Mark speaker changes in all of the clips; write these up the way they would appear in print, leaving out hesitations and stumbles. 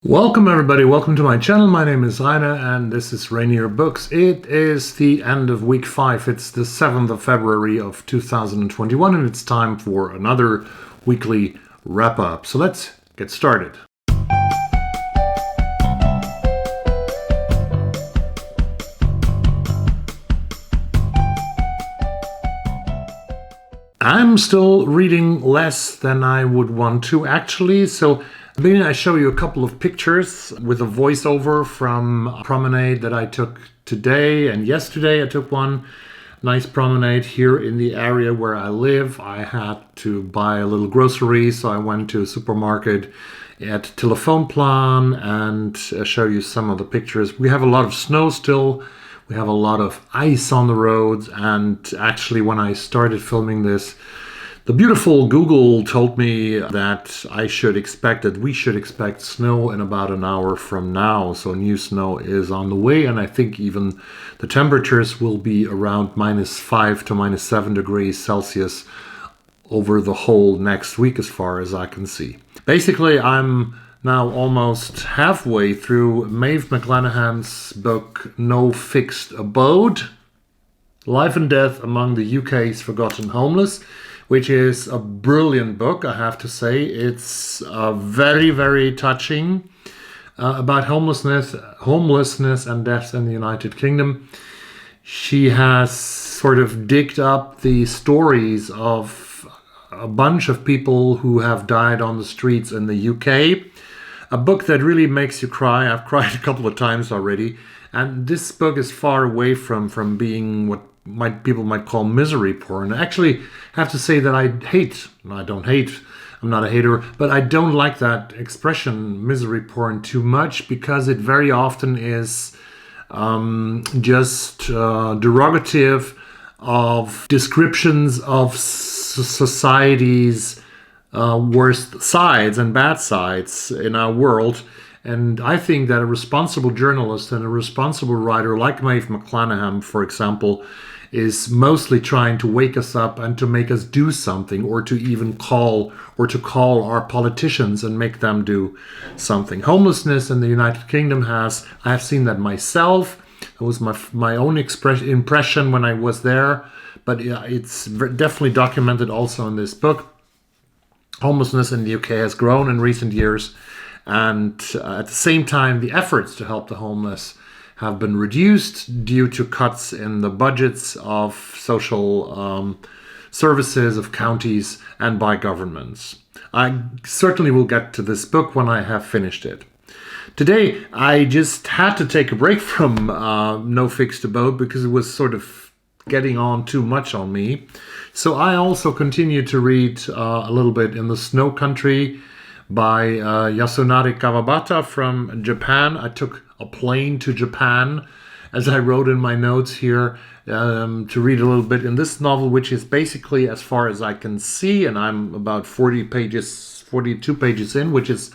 Speaker 1: Welcome everybody, welcome to my channel. My name is Rainer and this is Rainierbooks. It is the end of week 5. It's the 7th of February of 2021 and it's time for another weekly wrap-up. So let's get started. I'm still reading less than I would want to actually, so maybe I show you a couple of pictures with a voiceover from Promenade that I took today and yesterday. I took one nice promenade here in the area where I live. I had to buy a little grocery, so I went to a supermarket at Plum and show you some of the pictures. We have a lot of snow still. We have a lot of ice on the roads, and actually when I started filming this, the beautiful Google told me that we should expect snow in about an hour from now. So new snow is on the way, and I think even the temperatures will be around -5 to -7 degrees Celsius over the whole next week as far as I can see. Basically, I'm now almost halfway through Maeve McClenahan's book No Fixed Abode, Life and Death Among the UK's Forgotten Homeless, which is a brilliant book, I have to say. It's very, very touching about homelessness and death in the United Kingdom. She has sort of digged up the stories of a bunch of people who have died on the streets in the UK. A book that really makes you cry. I've cried a couple of times already. And this book is far away from being what people might call misery porn. I actually have to say that I'm not a hater, but I don't like that expression, misery porn, too much, because it very often is just derogative of descriptions of society's worst sides and bad sides in our world. And I think that a responsible journalist and a responsible writer like Maeve McClenahan, for example, is mostly trying to wake us up and to make us do something, or to even call our politicians and make them do something. Homelessness in the United Kingdom I have seen that myself. It was my own impression when I was there, but it's definitely documented also in this book. Homelessness in the UK has grown in recent years, and at the same time, the efforts to help the homeless have been reduced due to cuts in the budgets of social services of counties and by governments. I certainly will get to this book when I have finished it. Today, I just had to take a break from No Fixed Abode because it was sort of getting on too much on me. So I also continued to read a little bit in the Snow Country by Yasunari Kawabata from Japan. I took a plane to Japan, as I wrote in my notes here, to read a little bit in this novel, which is basically, as far as I can see, and I'm about 42 pages in, which is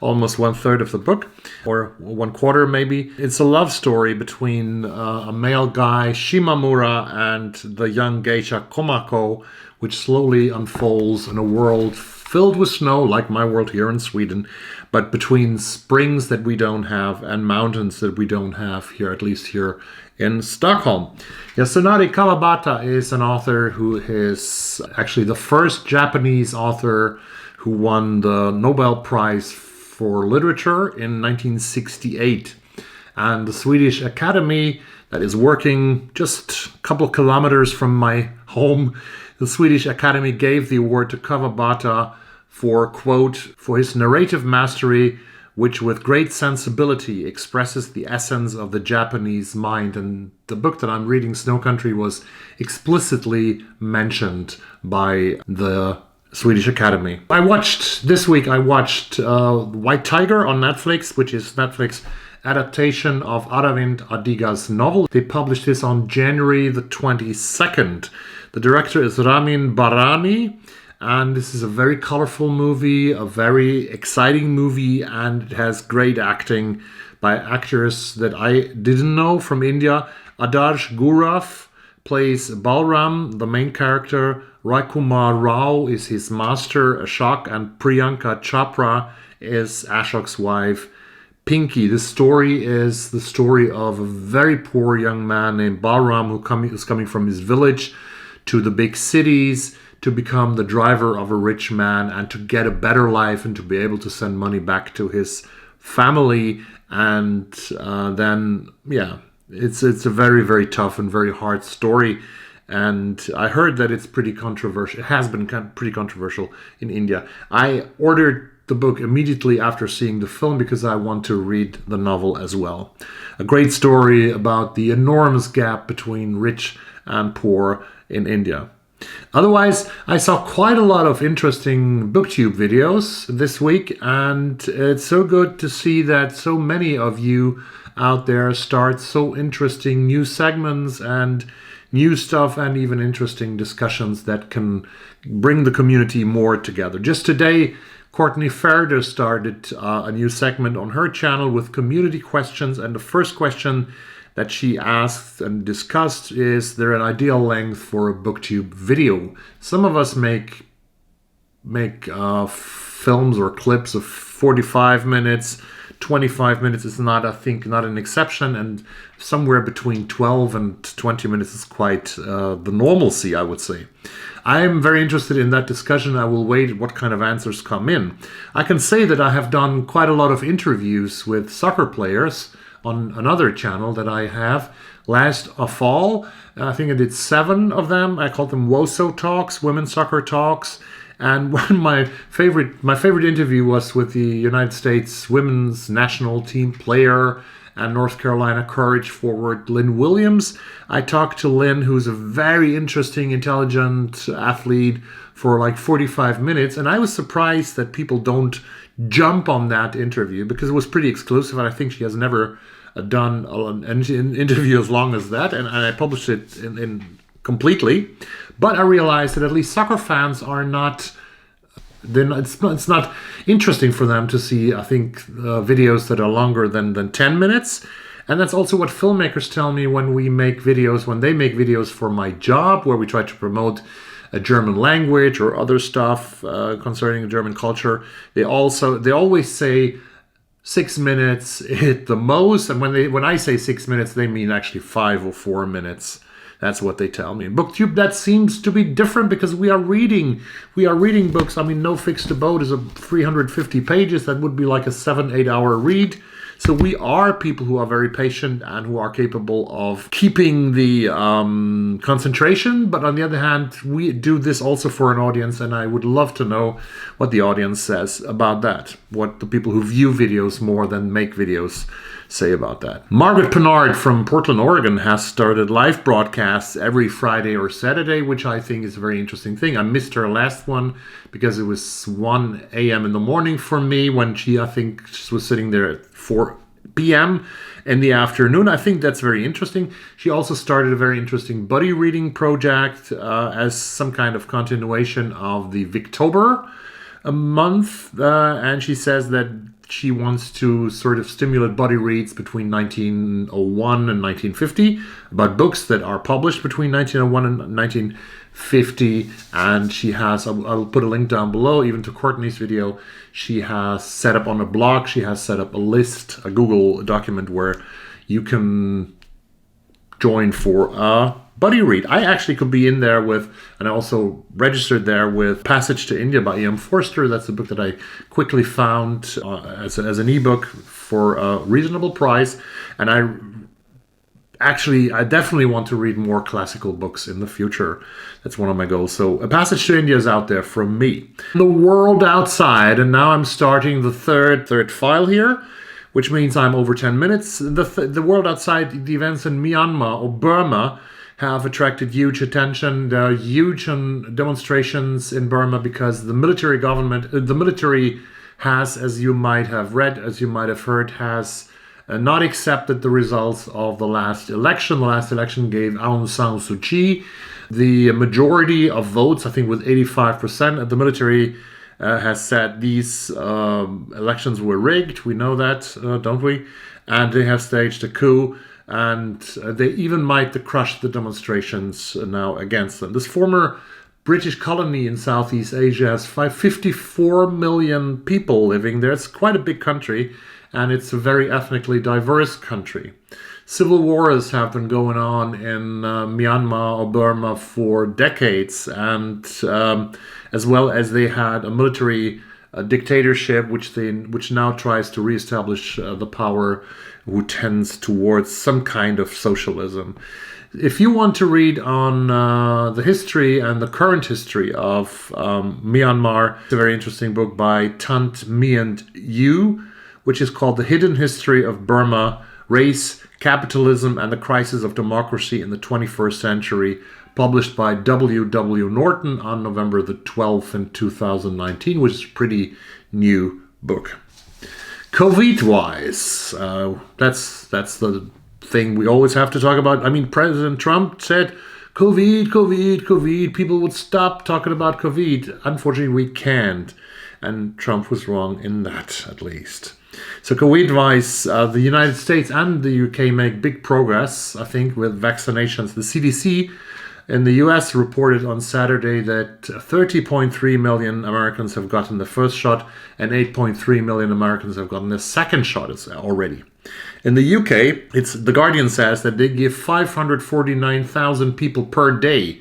Speaker 1: almost 1/3 of the book, or 1/4 maybe. It's a love story between a male guy, Shimamura, and the young geisha Komako, which slowly unfolds in a world filled with snow, like my world here in Sweden, but between springs that we don't have and mountains that we don't have here, at least here in Stockholm. Yasunari Kawabata is an author who is actually the first Japanese author who won the Nobel Prize for Literature in 1968. And the Swedish Academy, that is working just a couple of kilometers from my home, the Swedish Academy gave the award to Kawabata for, quote, for his narrative mastery, which with great sensibility expresses the essence of the Japanese mind. And the book that I'm reading, Snow Country, was explicitly mentioned by the Swedish Academy. This week I watched White Tiger on Netflix, which is Netflix adaptation of Aravind Adiga's novel. They published this on January the 22nd. The director is Ramin Barani, and this is a very colorful movie, a very exciting movie, and it has great acting by actors that I didn't know from India. Adarsh Gurav plays Balram, the main character. Raikumar Rao is his master, Ashok, and Priyanka Chopra is Ashok's wife. Pinky. This story is the story of a very poor young man named Balram who is coming from his village to the big cities to become the driver of a rich man and to get a better life and to be able to send money back to his family. And it's a very, very tough and very hard story. And I heard that it's pretty controversial. It has been pretty controversial in India. I ordered the book immediately after seeing the film because I want to read the novel as well. A great story about the enormous gap between rich and poor in India. Otherwise, I saw quite a lot of interesting BookTube videos this week, and it's so good to see that so many of you out there start so interesting new segments and new stuff and even interesting discussions that can bring the community more together. Just today, Courtney Ferder started a new segment on her channel with community questions, and the first question that she asked and discussed is there an ideal length for a BookTube video? Some of us make films or clips of 45 minutes. 25 minutes is not, I think, not an exception, and somewhere between 12 and 20 minutes is quite the normalcy, I would say. I am very interested in that discussion. I will wait what kind of answers come in. I can say that I have done quite a lot of interviews with soccer players on another channel that I have. Last fall, I think I did 7 of them. I called them WOSO Talks, Women's Soccer Talks. And one of my favorite interview was with the United States women's national team player and North Carolina Courage forward Lynn Williams. I talked to Lynn, who's a very interesting, intelligent athlete, for like 45 minutes. And I was surprised that people don't jump on that interview because it was pretty exclusive. And I think she has never done an interview as long as that. And I published it in completely. But I realized that at least soccer fans are not, it's not interesting for them to see, I think, videos that are longer than 10 minutes. And that's also what filmmakers tell me when they make videos for my job, where we try to promote a German language or other stuff concerning German culture. They always say 6 minutes hit the most. And when I say 6 minutes, they mean actually 5 or 4 minutes. That's what they tell me. In BookTube, that seems to be different because we are reading books. I mean, No Fixed Abode is 350 pages. That would be like a 7-8 hour read. So we are people who are very patient and who are capable of keeping the concentration. But on the other hand, we do this also for an audience, and I would love to know what the audience says about that. What the people who view videos more than make videos say about that. Margaret Pennard from Portland, Oregon has started live broadcasts every Friday or Saturday, which I think is a very interesting thing. I missed her last one because it was 1 a.m. in the morning for me when I think she was sitting there at 4 p.m. in the afternoon. I think that's very interesting. She also started a very interesting buddy reading project as some kind of continuation of the Victober month. And she says that she wants to sort of stimulate buddy reads between 1901 and 1950 about books that are published between 1901 and 1950. And she has, I'll put a link down below, even to Courtney's video. She has set up on a blog, she has set up a list, a Google document where you can join for a buddy read. I actually could be in there with, and I also registered there with Passage to India by E.M. Forster. That's a book that I quickly found as an ebook for a reasonable price. And I definitely want to read more classical books in the future. That's one of my goals. So A Passage to India is out there from me. The world outside, and now I'm starting the third file here, which means I'm over 10 minutes. The world outside, the events in Myanmar or Burma have attracted huge attention. There are huge demonstrations in Burma because the military has, as you might have read, as you might have heard, has not accepted the results of the last election. The last election gave Aung San Suu Kyi the majority of votes, I think with 85%. The military has said these elections were rigged. We know that, don't we? And they have staged a coup. And they even might crush the demonstrations now against them. This former British colony in Southeast Asia has 54 million people living there. It's quite a big country. and it's a very ethnically diverse country. Civil wars have been going on in Myanmar or Burma for decades, and as well as they had a military dictatorship, which now tries to reestablish the power, who tends towards some kind of socialism. If you want to read on the history and the current history of Myanmar, it's a very interesting book by Thant Myint-U, which is called The Hidden History of Burma, Race, Capitalism, and the Crisis of Democracy in the 21st Century, published by W. Norton on November the 12th in 2019, which is a pretty new book. COVID-wise, that's the thing we always have to talk about. I mean, President Trump said, COVID, people would stop talking about COVID. Unfortunately, we can't. And Trump was wrong in that, at least. So COVID-wise, the United States and the UK make big progress, I think, with vaccinations. The CDC in the US reported on Saturday that 30.3 million Americans have gotten the first shot and 8.3 million Americans have gotten the second shot already. In the UK, The Guardian says that they give 549,000 people per day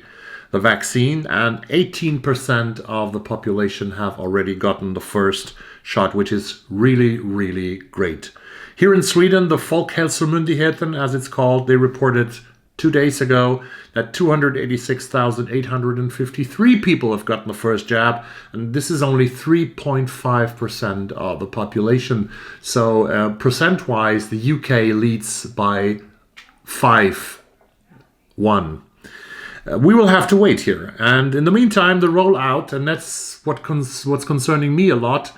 Speaker 1: the vaccine, and 18% of the population have already gotten the first shot, which is really, really great. Here in Sweden, the Folkhälsomyndigheten, as it's called, they reported 2 days ago that 286,853 people have gotten the first jab, and this is only 3.5% of the population. So percent-wise, the UK leads by 5-1. We will have to wait here. And in the meantime, the rollout, and that's what's concerning me a lot,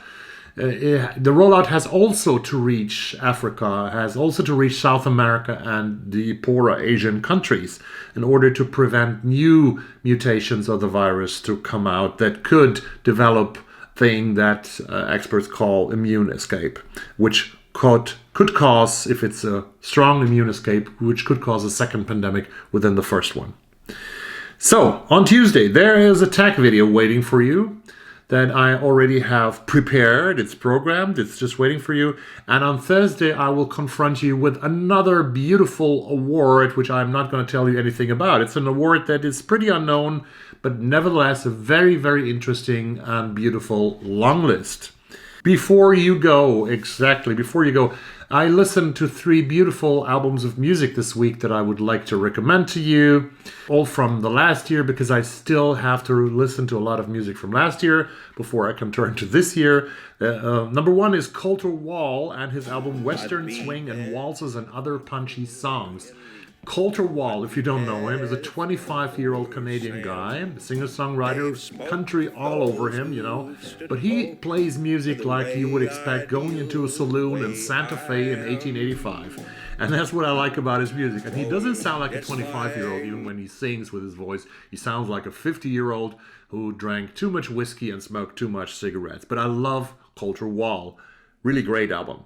Speaker 1: the rollout has also to reach Africa, has also to reach South America and the poorer Asian countries in order to prevent new mutations of the virus to come out that could develop thing that experts call immune escape, which could cause, if it's a strong immune escape, which could cause a second pandemic within the first one. So, on Tuesday, there is a tech video waiting for you that I already have prepared. It's programmed, it's just waiting for you. And on Thursday, I will confront you with another beautiful award, which I'm not going to tell you anything about. It's an award that is pretty unknown, but nevertheless a very, very interesting and beautiful long list. Before you go, I listened to 3 beautiful albums of music this week that I would like to recommend to you, all from the last year, because I still have to listen to a lot of music from last year before I can turn to this year. Number 1 is Colter and his album Western Swing and Waltzes and Other Punchy Songs. Colter, if you don't know him, is a 25-year-old Canadian guy, singer-songwriter, country all over him, but he plays music like you would expect going into a saloon in Santa Fe in 1885. And that's what I like about his music. And he doesn't sound like a 25-year-old even when he sings with his voice. He sounds like a 50-year-old who drank too much whiskey and smoked too much cigarettes. But I love Colter. Really great album.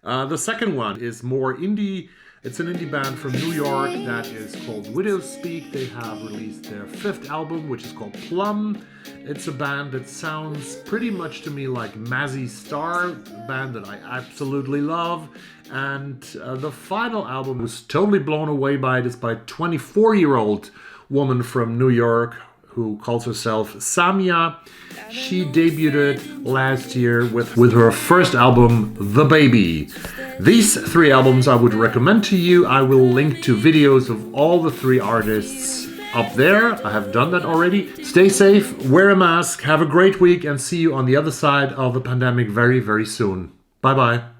Speaker 1: The second one is more indie. It's an indie band from New York that is called Widowspeak. They have released their 5th album, which is called Plum. It's a band that sounds pretty much to me like Mazzy Star, a band that I absolutely love. And the final album was totally blown away by it. It's by a 24-year-old woman from New York who calls herself Samia. She debuted last year with her first album, The Baby. These 3 albums I would recommend to you. I will link to videos of all the 3 artists up there. I have done that already. Stay safe, wear a mask, have a great week, and see you on the other side of the pandemic very, very soon. Bye-bye.